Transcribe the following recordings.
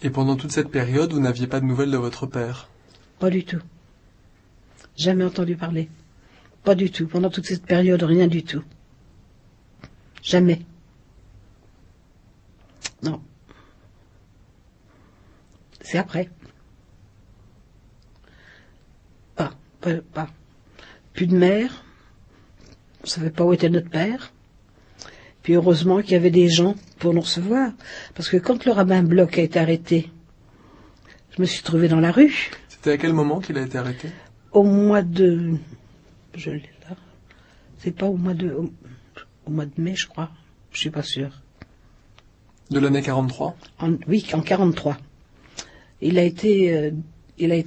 Et pendant toute cette période, vous n'aviez pas de nouvelles de votre père? Pas du tout. Jamais entendu parler. Pas du tout. Pendant toute cette période, rien du tout. Jamais. Non. C'est après. Pas. Plus de mère. On ne savait pas où était notre père. Puis heureusement qu'il y avait des gens pour nous recevoir. Parce que quand le rabbin Bloch a été arrêté, je me suis trouvée dans la rue. C'était à quel moment qu'il a été arrêté? Au mois de... Je l'ai là. C'est pas au mois de mai, je crois. Je suis pas sûre. De l'année 43? Oui, en 43. Il a été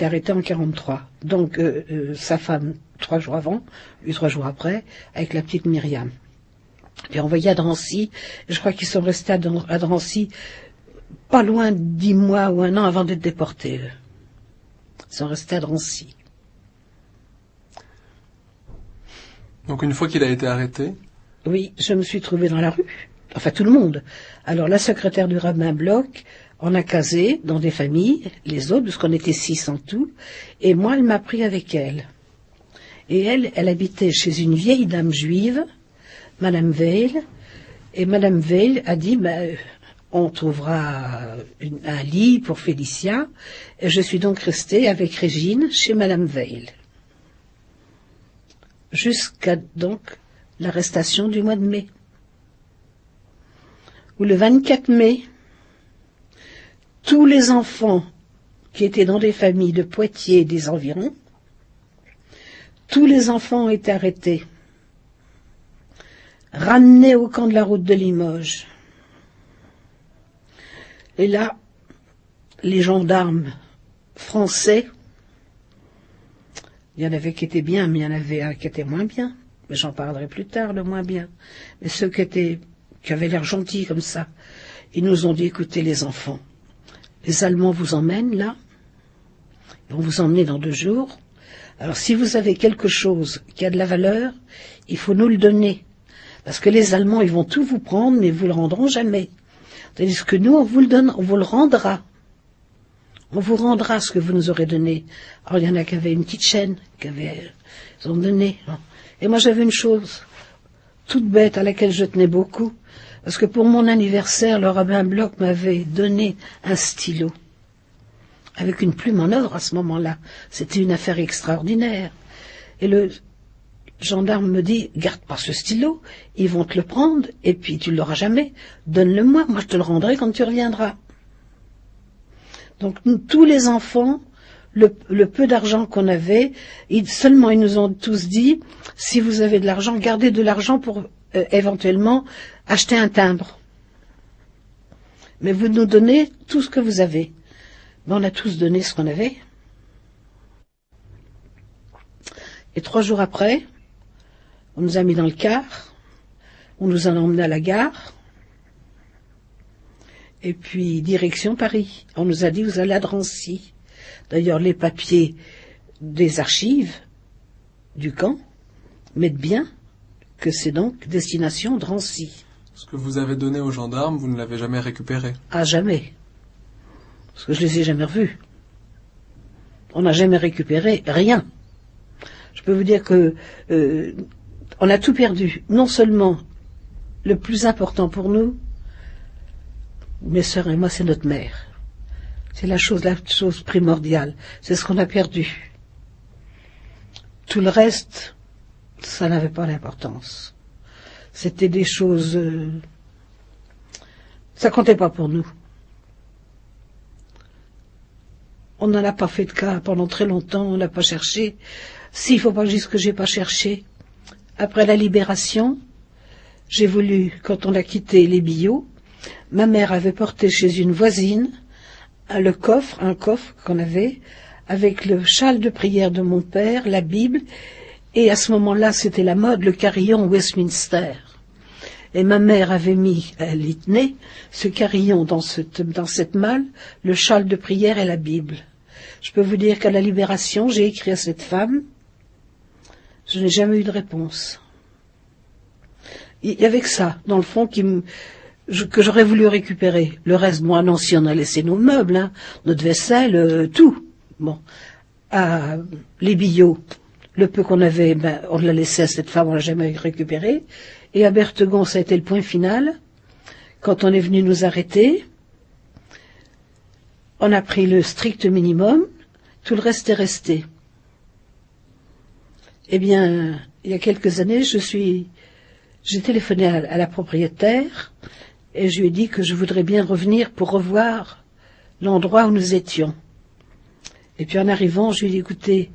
arrêté en 43. Donc, sa femme, 3 jours avant, lui 3 jours après, avec la petite Myriam. Puis envoyé à Drancy. Je crois qu'ils sont restés à Drancy pas loin de 10 mois ou 1 an avant d'être déportés. Ils sont restés à Drancy. Donc une fois qu'il a été arrêté? Oui, je me suis trouvée dans la rue. Enfin, tout le monde. Alors, la secrétaire du rabbin Bloch en a casé dans des familles, les autres, parce qu'on était 6 en tout, et moi, elle m'a pris avec elle. Et elle habitait chez une vieille dame juive, Madame Veil, et Madame Veil a dit, on trouvera un lit pour Félicia, et je suis donc restée avec Régine chez Madame Veil. Jusqu'à donc l'arrestation du mois de mai. Où le 24 mai, tous les enfants qui étaient dans des familles de Poitiers et des environs, tous les enfants ont été arrêtés, ramenés au camp de la route de Limoges. Et là, les gendarmes français, il y en avait qui étaient bien, mais il y en avait un qui était moins bien. Mais j'en parlerai plus tard, le moins bien. Mais ceux qui avaient l'air gentils comme ça, ils nous ont dit, écoutez les enfants, les Allemands vous emmènent là, ils vont vous emmener dans 2 jours. Alors si vous avez quelque chose qui a de la valeur, il faut nous le donner. Parce que les Allemands, ils vont tout vous prendre, mais vous le rendront jamais. Tandis que nous, on vous le donne, on vous le rendra. On vous rendra ce que vous nous aurez donné. Alors il y en a qui avaient une petite chaîne, ils ont donné. Et moi j'avais une chose, toute bête, à laquelle je tenais beaucoup, parce que pour mon anniversaire, le rabbin Bloch m'avait donné un stylo, avec une plume en or à ce moment-là. C'était une affaire extraordinaire. Et le gendarme me dit, garde pas ce stylo, ils vont te le prendre, et puis tu ne l'auras jamais. Donne-le-moi, moi je te le rendrai quand tu reviendras. Donc tous les enfants, le peu d'argent qu'on avait, seulement ils nous ont tous dit, si vous avez de l'argent, gardez de l'argent pour éventuellement acheter un timbre. Mais vous nous donnez tout ce que vous avez. Ben, on a tous donné ce qu'on avait. Et 3 jours après, on nous a mis dans le car, on nous a emmenés à la gare, et puis direction Paris. On nous a dit, vous allez à Drancy. D'ailleurs, les papiers des archives du camp mettent bien que c'est donc destination Drancy. Ce que vous avez donné aux gendarmes, vous ne l'avez jamais récupéré? Ah, jamais. Parce que je les ai jamais revus. On n'a jamais récupéré rien. Je peux vous dire que on a tout perdu. Non seulement le plus important pour nous, mes sœurs et moi, c'est notre mère. C'est la chose primordiale. C'est ce qu'on a perdu. Tout le reste, ça n'avait pas d'importance. C'était des choses... ça comptait pas pour nous. On n'en a pas fait de cas pendant très longtemps, on n'a pas cherché. S'il faut pas que je dise que j'ai pas cherché. Après la libération, j'ai voulu, quand on a quitté les Billots, ma mère avait porté chez une voisine un coffre qu'on avait, avec le châle de prière de mon père, la Bible, et à ce moment-là, c'était la mode, le carillon Westminster. Et ma mère avait mis, elle y tenait, ce carillon dans cette malle, le châle de prière et la Bible. Je peux vous dire qu'à la Libération, j'ai écrit à cette femme, je n'ai jamais eu de réponse. Il y avait que ça, dans le fond, que j'aurais voulu récupérer. Le reste, bon, à Nancy, on a laissé nos meubles, hein, notre vaisselle, tout. Bon, les billots, le peu qu'on avait, ben, on l'a laissé à cette femme, on l'a jamais récupéré. Et à Bertegon, ça a été le point final. Quand on est venu nous arrêter, on a pris le strict minimum, tout le reste est resté. Eh bien, il y a quelques années, j'ai téléphoné à la propriétaire et je lui ai dit que je voudrais bien revenir pour revoir l'endroit où nous étions. Et puis en arrivant, je lui ai dit, écoutez,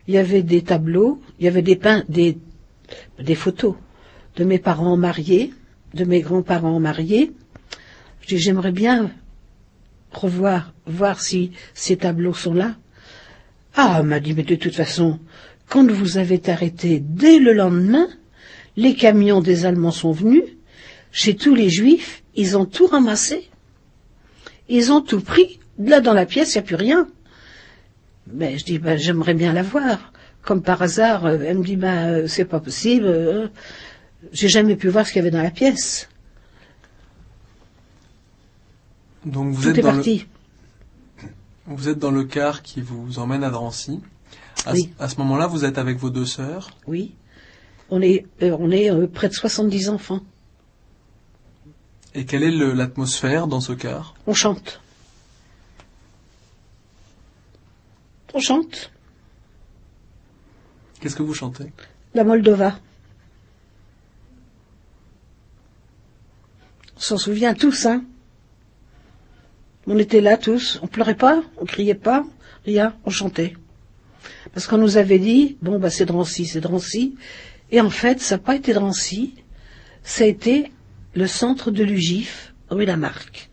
il y avait des tableaux, il y avait des photos de mes parents mariés, de mes grands-parents mariés. Je dis, j'aimerais bien voir si ces tableaux sont là. Ah, elle m'a dit, mais de toute façon, quand vous avez été arrêté dès le lendemain, les camions des Allemands sont venus, chez tous les Juifs, ils ont tout ramassé. Ils ont tout pris. Là, dans la pièce, il n'y a plus rien. Mais je dis, ben, j'aimerais bien la voir. Comme par hasard, elle me dit, ben, c'est pas possible. J'ai jamais pu voir ce qu'il y avait dans la pièce. Donc Tout est parti. Vous êtes dans le car qui vous emmène à Drancy. Oui. À ce moment-là, vous êtes avec vos deux sœurs. Oui. On est près de 70 enfants. Et quelle est l'atmosphère dans ce car? On chante. On chante. Qu'est-ce que vous chantez? La Moldova. On s'en souvient tous, hein. On était là tous. On pleurait pas, on criait pas, rien, on chantait. Parce qu'on nous avait dit, bon, bah, c'est Drancy, c'est Drancy. Et en fait, ça n'a pas été Drancy, ça a été le centre de l'UGIF, rue Lamarck.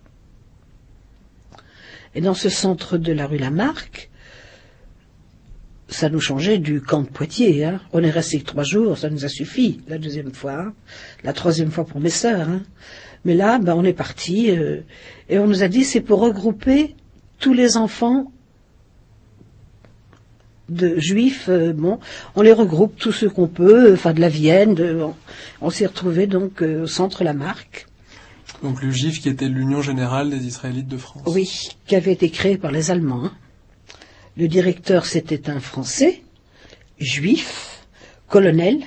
Et dans ce centre de la rue Lamarck, ça nous changeait du camp de Poitiers, hein. On est resté que 3 jours, ça nous a suffi, la deuxième fois, hein. La troisième fois pour mes sœurs, hein. Mais là, ben, on est parti, et on nous a dit, c'est pour regrouper tous les enfants de juifs, bon, on les regroupe, tous ceux qu'on peut, enfin de la Vienne, on s'est retrouvés donc au centre Lamarck. Donc l'UGIF qui était l'Union Générale des Israélites de France. Oui, qui avait été créé par les Allemands, hein. Le directeur, c'était un Français, juif, colonel,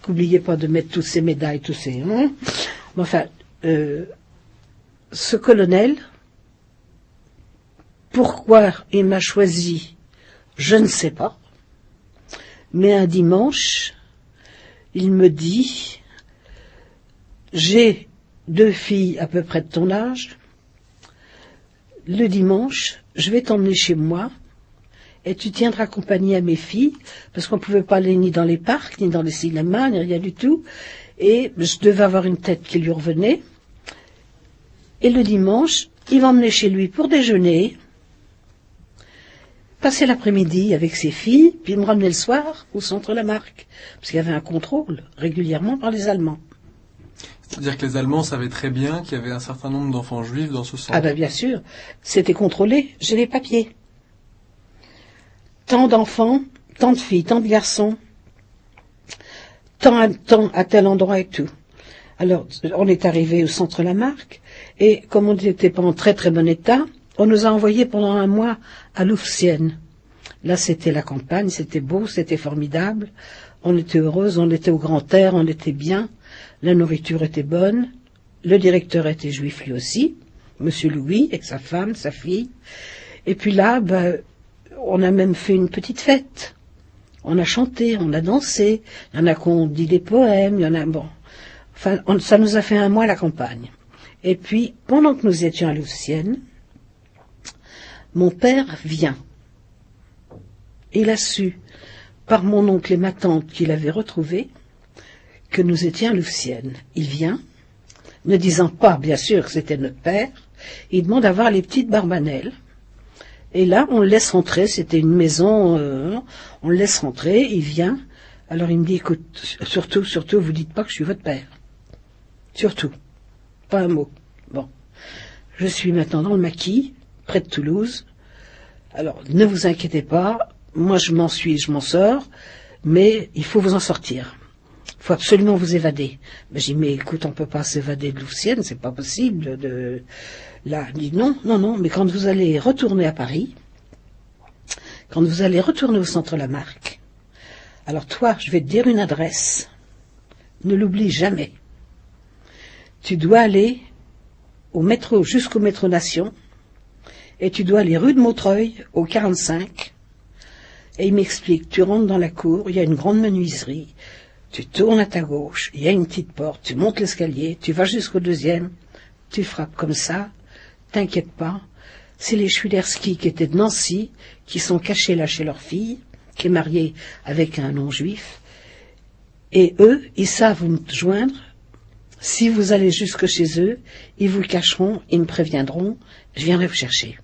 qu'oubliez pas de mettre toutes ces médailles, tous ces... Hein. Enfin, ce colonel, pourquoi il m'a choisi, je ne sais pas, mais un dimanche, il me dit, j'ai 2 filles à peu près de ton âge, le dimanche, je vais t'emmener chez moi, et tu tiendras compagnie à mes filles, parce qu'on ne pouvait pas aller ni dans les parcs, ni dans les cinémas, ni rien du tout, et je devais avoir une tête qui lui revenait, et le dimanche, il m'emmenait chez lui pour déjeuner, passer l'après-midi avec ses filles, puis me ramener le soir au centre Lamarck, parce qu'il y avait un contrôle régulièrement par les Allemands. C'est-à-dire que les Allemands savaient très bien qu'il y avait un certain nombre d'enfants juifs dans ce centre. Ah ben bien sûr, c'était contrôlé, j'ai les papiers. Tant d'enfants, tant de filles, tant de garçons, tant à tel endroit et tout. Alors, on est arrivé au centre Lamarck, et comme on n'était pas en très très bon état, on nous a envoyés pendant 1 mois à Louvciennes. Là, c'était la campagne, c'était beau, c'était formidable. On était heureuses, on était au grand air, on était bien. La nourriture était bonne. Le directeur était juif lui aussi, Monsieur Louis, avec sa femme, sa fille. Et puis là, ben, on a même fait une petite fête. On a chanté, on a dansé. Il y en a qui ont dit des poèmes, il y en a... Bon, enfin, ça nous a fait 1 mois la campagne. Et puis, pendant que nous étions à Louvciennes, mon père vient. Il a su, par mon oncle et ma tante qu'il avait retrouvés, que nous étions à Louvciennes. Il vient, ne disant pas, bien sûr, que c'était notre père, il demande à voir les petites Barbanel. Et là, on le laisse rentrer, c'était une maison, on le laisse rentrer, il vient. Alors il me dit, écoute, surtout, vous dites pas que je suis votre père. Surtout. Pas un mot. Bon. Je suis maintenant dans le Maquis, près de Toulouse. Alors, ne vous inquiétez pas, moi je m'en sors, mais il faut vous en sortir. Il faut absolument vous évader. Mais j'ai dit, mais écoute, on peut pas s'évader de Louvciennes, c'est pas possible. Là, il dit, non, non, non, mais quand vous allez retourner à Paris, quand vous allez retourner au centre Lamarck, alors toi, je vais te dire une adresse. Ne l'oublie jamais. Tu dois aller au métro, jusqu'au métro Nation, et tu dois aller rue de Montreuil, au 45, et il m'explique, tu rentres dans la cour, il y a une grande menuiserie, tu tournes à ta gauche, il y a une petite porte, tu montes l'escalier, tu vas jusqu'au deuxième, tu frappes comme ça, t'inquiète pas, c'est les Chwilerski qui étaient de Nancy, qui sont cachés là chez leur fille, qui est mariée avec un non-juif, et eux, ils savent vous me joindre. Si vous allez jusque chez eux, ils vous le cacheront, ils me préviendront, je viendrai vous chercher.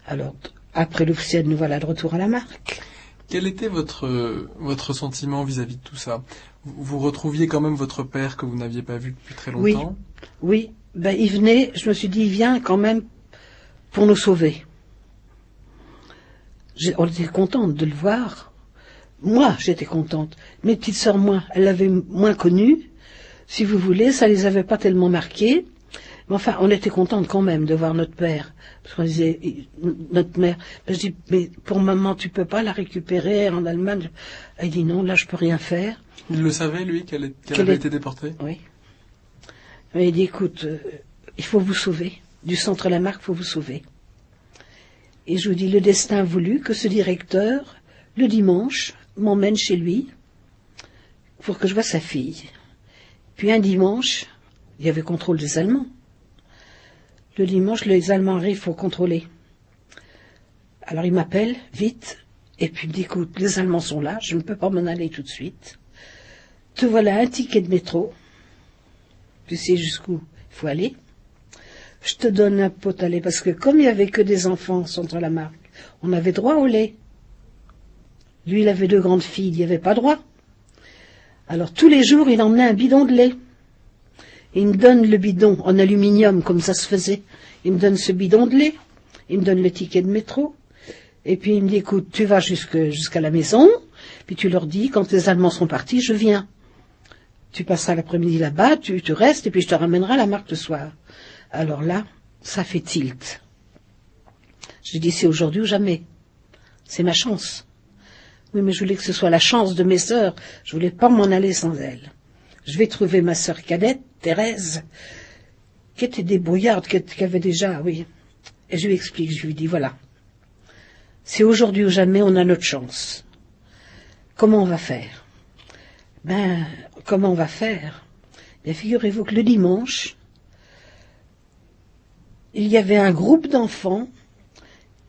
Alors, après Louvciennes, nous voilà de retour à Lamarck. Quel était votre sentiment vis-à-vis de tout ça? Vous retrouviez quand même votre père que vous n'aviez pas vu depuis très longtemps? Oui, ben il venait, je me suis dit, il vient quand même pour nous sauver. On était contente de le voir. Moi, j'étais contente. Mes petites sœurs, moins, elles l'avaient moins connu. Si vous voulez, ça les avait pas tellement marquées. Mais enfin, on était contente quand même de voir notre père. Parce qu'on disait, notre mère, ben, je dis, mais pour maman, tu peux pas la récupérer en Allemagne? Elle dit, non, là, je peux rien faire. Il le savait, lui, qu'elle avait été déportée? Oui. Mais il dit, écoute, il faut vous sauver. Du centre Lamarck, il faut vous sauver. Et je vous dis, le destin a voulu que ce directeur, le dimanche, m'emmène chez lui pour que je voie sa fille. Puis un dimanche, il y avait contrôle des Allemands. Le dimanche, les Allemands arrivent pour contrôler. Alors il m'appelle, vite, et puis il me dit, écoute, les Allemands sont là, je ne peux pas m'en aller tout de suite. Te voilà un ticket de métro. Tu sais jusqu'où il faut aller. Je te donne un pot à lait, parce que comme il n'y avait que des enfants au centre Lamarck, on avait droit au lait. Lui, il avait 2 grandes filles, il n'y avait pas droit. Alors tous les jours, il emmenait un bidon de lait. Et il me donne le bidon en aluminium, comme ça se faisait. Il me donne ce bidon de lait, il me donne le ticket de métro, et puis il me dit, écoute, tu vas jusqu'à la maison, puis tu leur dis, quand les Allemands sont partis, je viens. Tu passeras l'après-midi là-bas, tu restes, et puis je te ramènerai à Lamarck le soir. Alors là, ça fait tilt. J'ai dit, c'est aujourd'hui ou jamais. C'est ma chance. Oui, mais je voulais que ce soit la chance de mes sœurs. Je voulais pas m'en aller sans elles. Je vais trouver ma sœur cadette, Thérèse, qui était débrouillarde, qui avait déjà, oui. Et je lui explique, je lui dis, voilà. C'est aujourd'hui ou jamais, on a notre chance. Comment on va faire? Ben, comment on va faire? Bien, figurez-vous que le dimanche, il y avait un groupe d'enfants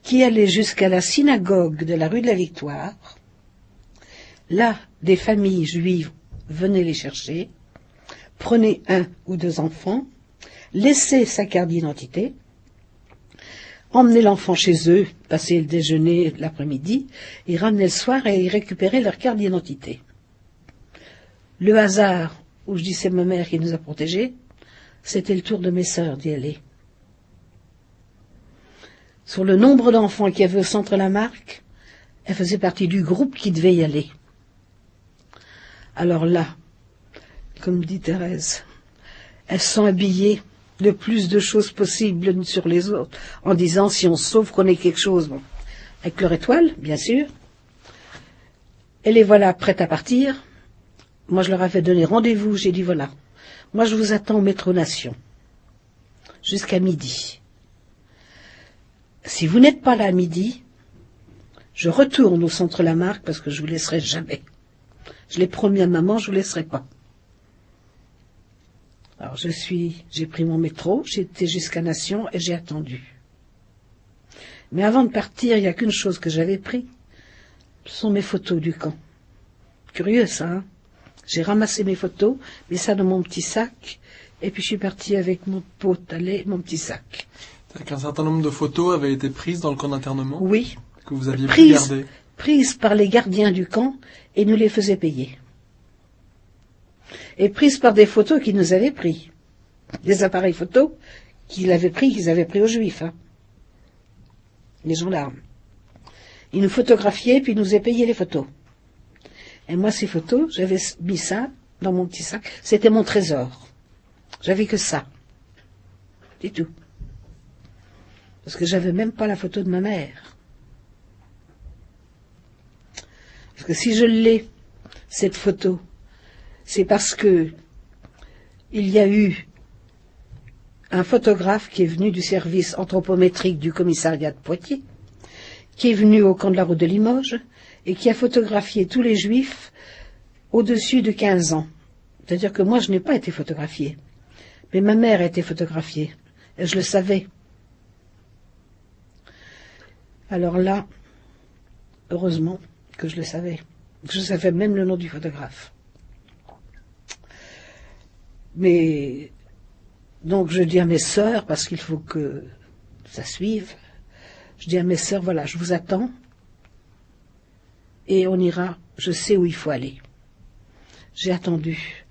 qui allait jusqu'à la synagogue de la rue de la Victoire. Là, des familles juives venaient les chercher, prenaient 1 ou 2 enfants, laissaient sa carte d'identité, emmenaient l'enfant chez eux, passaient le déjeuner l'après-midi, et ramenaient le soir et ils récupéraient leur carte d'identité. Le hasard, où je dis c'est ma mère qui nous a protégés, c'était le tour de mes sœurs d'y aller. Sur le nombre d'enfants qu'il y avait au centre Lamarck, elle faisait partie du groupe qui devait y aller. Alors là, comme dit Thérèse, elles sont habillées le plus de choses possibles l'une sur les autres, en disant si on se sauve qu'on ait quelque chose. Bon, avec leur étoile, bien sûr. Et les voilà prêtes à partir. Moi, je leur avais donné rendez-vous, j'ai dit voilà, moi je vous attends au métro Nation, jusqu'à midi. Si vous n'êtes pas là à midi, je retourne au centre Lamarck parce que je vous laisserai jamais. Je l'ai promis à maman, je vous laisserai pas. Alors j'ai pris mon métro, j'ai été jusqu'à Nation et j'ai attendu. Mais avant de partir, il n'y a qu'une chose que j'avais pris. Ce sont mes photos du camp. Curieux ça, hein? J'ai ramassé mes photos, mis ça dans mon petit sac, et puis je suis partie avec mon pot à lait, mon petit sac. C'est-à-dire qu'un certain nombre de photos avaient été prises dans le camp d'internement? Oui. Que vous aviez pu garder? Prises par les gardiens du camp et nous les faisaient payer. Et prises par des photos qu'ils nous avaient pris. Des appareils photos qu'ils avaient pris aux Juifs. Hein. Les gendarmes. Ils nous photographiaient puis ils nous avaient payé les photos. Et moi, ces photos, j'avais mis ça dans mon petit sac. C'était mon trésor. J'avais que ça. C'est tout. Parce que j'avais même pas la photo de ma mère. Parce que si je l'ai, cette photo, c'est parce que il y a eu un photographe qui est venu du service anthropométrique du commissariat de Poitiers, qui est venu au camp de la route de Limoges, et qui a photographié tous les juifs au-dessus de 15 ans. C'est-à-dire que moi, je n'ai pas été photographiée. Mais ma mère a été photographiée. Et je le savais. Alors là, heureusement que je le savais. Je savais même le nom du photographe. Mais, donc je dis à mes sœurs, parce qu'il faut que ça suive, je dis à mes sœurs, voilà, je vous attends, et on ira, je sais où il faut aller. J'ai attendu.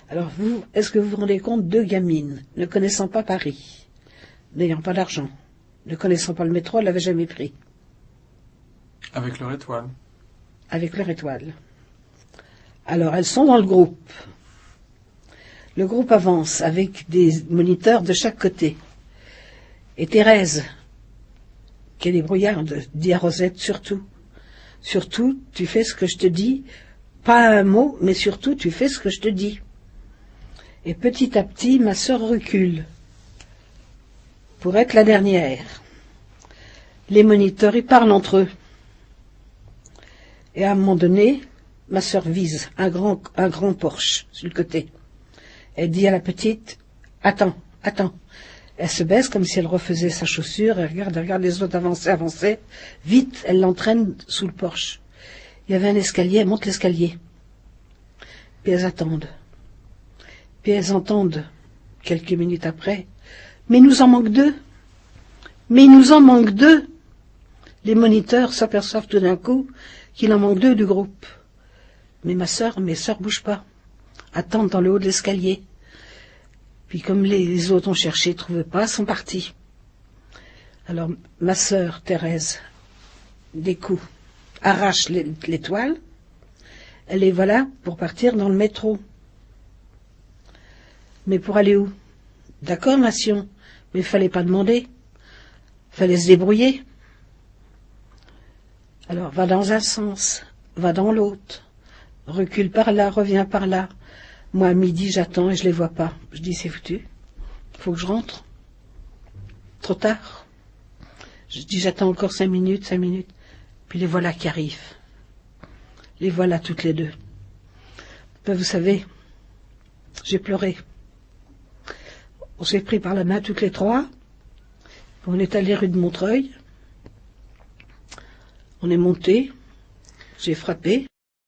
Alors vous, est-ce que vous vous rendez compte, 2 gamines, ne connaissant pas Paris, n'ayant pas d'argent, ne connaissant pas le métro, elles l'avaient jamais pris. Avec leur étoile. Avec leur étoile. Alors elles sont dans le groupe. Le groupe avance avec des moniteurs de chaque côté. Et Thérèse, qui est débrouillarde, dit à Rosette, surtout, tu fais ce que je te dis, pas un mot, mais surtout, tu fais ce que je te dis. Et petit à petit, ma sœur recule, pour être la dernière. Les moniteurs, ils parlent entre eux. Et à un moment donné, ma sœur vise un grand Porsche sur le côté. Elle dit à la petite, attends. Elle se baisse comme si elle refaisait sa chaussure, elle regarde les autres avancer. Vite, elle l'entraîne sous le Porsche. Il y avait un escalier, elle monte l'escalier. Puis elles attendent. Puis elles entendent, quelques minutes après, mais il nous en manque 2. Les moniteurs s'aperçoivent tout d'un coup qu'il en manque 2 du groupe. Mais mes sœurs bougent pas. Attendent dans le haut de l'escalier. Puis comme les autres ont cherché, ne trouvaient pas, sont partis. Alors ma sœur Thérèse, des coups, arrache l'étoile. Elle les voilà pour partir dans le métro. Mais pour aller où? D'accord, Nation, mais il fallait pas demander. Fallait se débrouiller. Alors va dans un sens, va dans l'autre. Recule par là, reviens par là. Moi, à midi, j'attends et je les vois pas. Je dis, c'est foutu. Faut que je rentre. Trop tard. Je dis, j'attends encore 5 minutes. Puis les voilà qui arrivent. Les voilà toutes les 2. Ben, vous savez, j'ai pleuré. On s'est pris par la main toutes les 3. On est allé rue de Montreuil. On est monté. J'ai frappé.